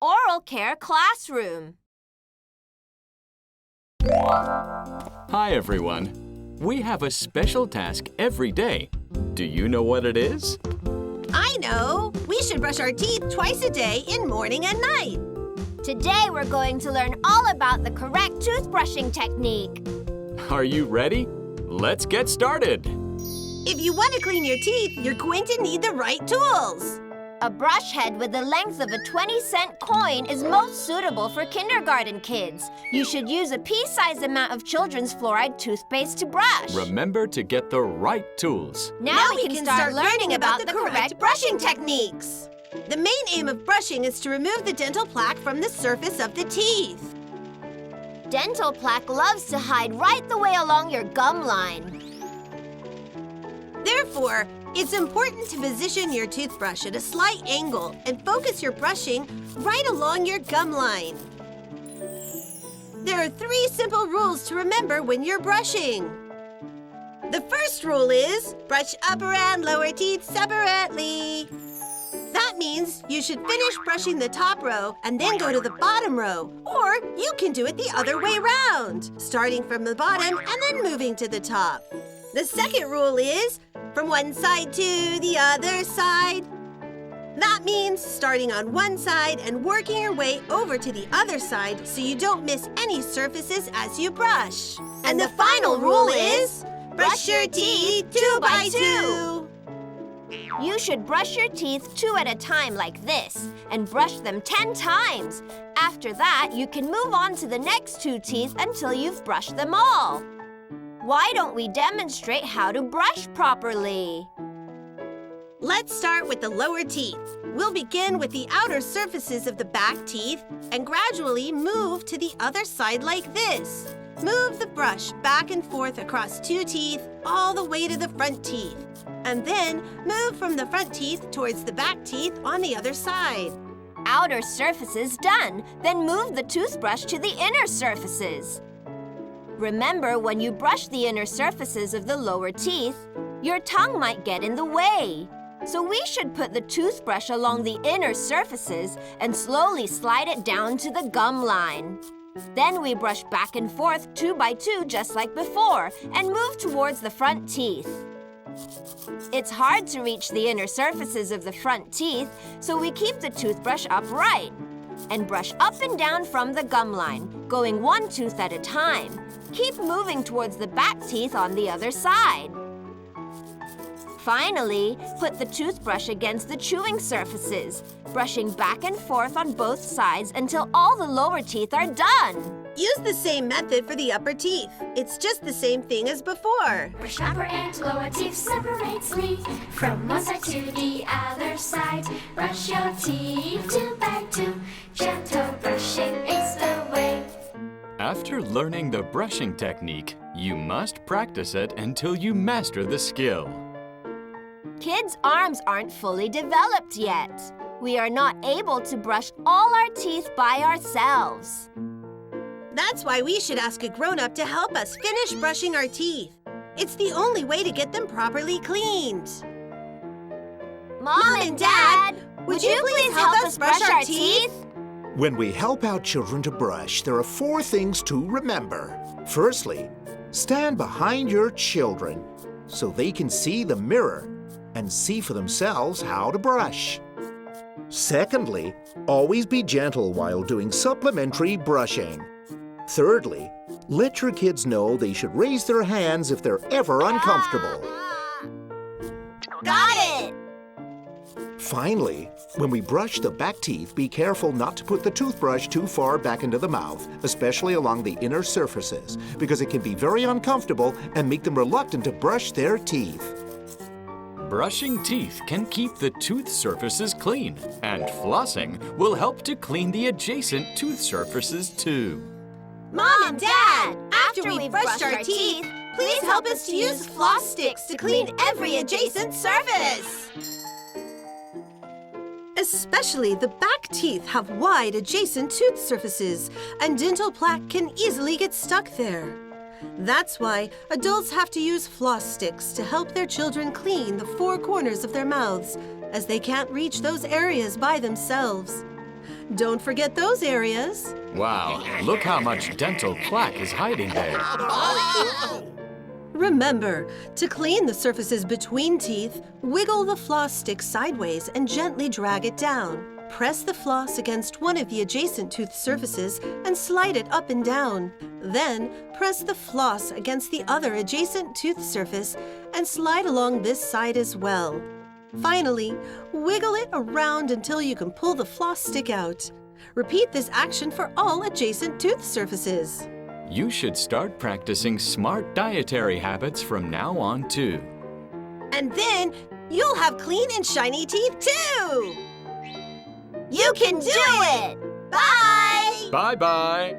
Oral Care Classroom. Hi, everyone. We have a special task every day. Do you know what it is? I know! We should brush our teeth twice a day in morning and night. Today we're going to learn all about the correct toothbrushing technique. Are you ready? Let's get started. If you want to clean your teeth, you're going to need the right tools. A brush head with the length of a 20-cent coin is most suitable for kindergarten kids. You should use a pea-sized amount of children's fluoride toothpaste to brush. Remember to get the right tools. Now we can start learning about the correct brushing techniques. The main aim of brushing is to remove the dental plaque from the surface of the teeth. Dental plaque loves to hide right the way along your gum line. Therefore, it's important to position your toothbrush at a slight angle and focus your brushing right along your gum line. There are 3 simple rules to remember when you're brushing. The first rule is brush upper and lower teeth separately. That means you should finish brushing the top row and then go to the bottom row. Or you can do it the other way around, starting from the bottom and then moving to the top. The second rule is from one side to the other side. That means starting on one side and working your way over to the other side so you don't miss any surfaces as you brush. And the final rule is brush your teeth 2 by 2. You should brush your teeth 2 at a time like this and brush them 10 times. After that, you can move on to the next 2 teeth until you've brushed them all. Why don't we demonstrate how to brush properly? Let's start with the lower teeth. We'll begin with the outer surfaces of the back teeth and gradually move to the other side like this. Move the brush back and forth across 2 teeth all the way to the front teeth. And then move from the front teeth towards the back teeth on the other side. Outer surfaces done, then move the toothbrush to the inner surfaces. Remember, when you brush the inner surfaces of the lower teeth, your tongue might get in the way. So we should put the toothbrush along the inner surfaces and slowly slide it down to the gum line. Then we brush back and forth 2 by 2 just like before and move towards the front teeth. It's hard to reach the inner surfaces of the front teeth, so we keep the toothbrush upright and brush up and down from the gum line, going 1 tooth at a time. Keep moving towards the back teeth on the other side. Finally, put the toothbrush against the chewing surfaces, brushing back and forth on both sides until all the lower teeth are done. Use the same method for the upper teeth. It's just the same thing as before. Brush upper and lower teeth separately. From one side to the other side. Brush your teeth 2 by 2. Gentle brushing is the way. After learning the brushing technique, you must practice it until you master the skill. Kids' arms aren't fully developed yet. We are not able to brush all our teeth by ourselves. That's why we should ask a grown-up to help us finish brushing our teeth. It's the only way to get them properly cleaned. Mom and Dad, would you please help us brush our teeth? When we help our children to brush, there are 4 things to remember. Firstly, stand behind your children so they can see the mirror and see for themselves how to brush. Secondly, always be gentle while doing supplementary brushing. Thirdly, let your kids know they should raise their hands if they're ever uncomfortable. Got it! Finally, when we brush the back teeth, be careful not to put the toothbrush too far back into the mouth, especially along the inner surfaces, because it can be very uncomfortable and make them reluctant to brush their teeth. Brushing teeth can keep the tooth surfaces clean, and flossing will help to clean the adjacent tooth surfaces too. Mom and Dad, after we've brushed our teeth, please help us to use floss sticks to clean every adjacent surface. Especially the back teeth have wide adjacent tooth surfaces, and dental plaque can easily get stuck there. That's why adults have to use floss sticks to help their children clean the 4 corners of their mouths, as they can't reach those areas by themselves. Don't forget those areas. Wow, look how much dental plaque is hiding there. Remember, to clean the surfaces between teeth, wiggle the floss stick sideways and gently drag it down. Press the floss against one of the adjacent tooth surfaces and slide it up and down. Then, press the floss against the other adjacent tooth surface and slide along this side as well. Finally, wiggle it around until you can pull the floss stick out. Repeat this action for all adjacent tooth surfaces. You should start practicing smart dietary habits from now on, too. And then, you'll have clean and shiny teeth, too! You can do it! Bye! Bye-bye.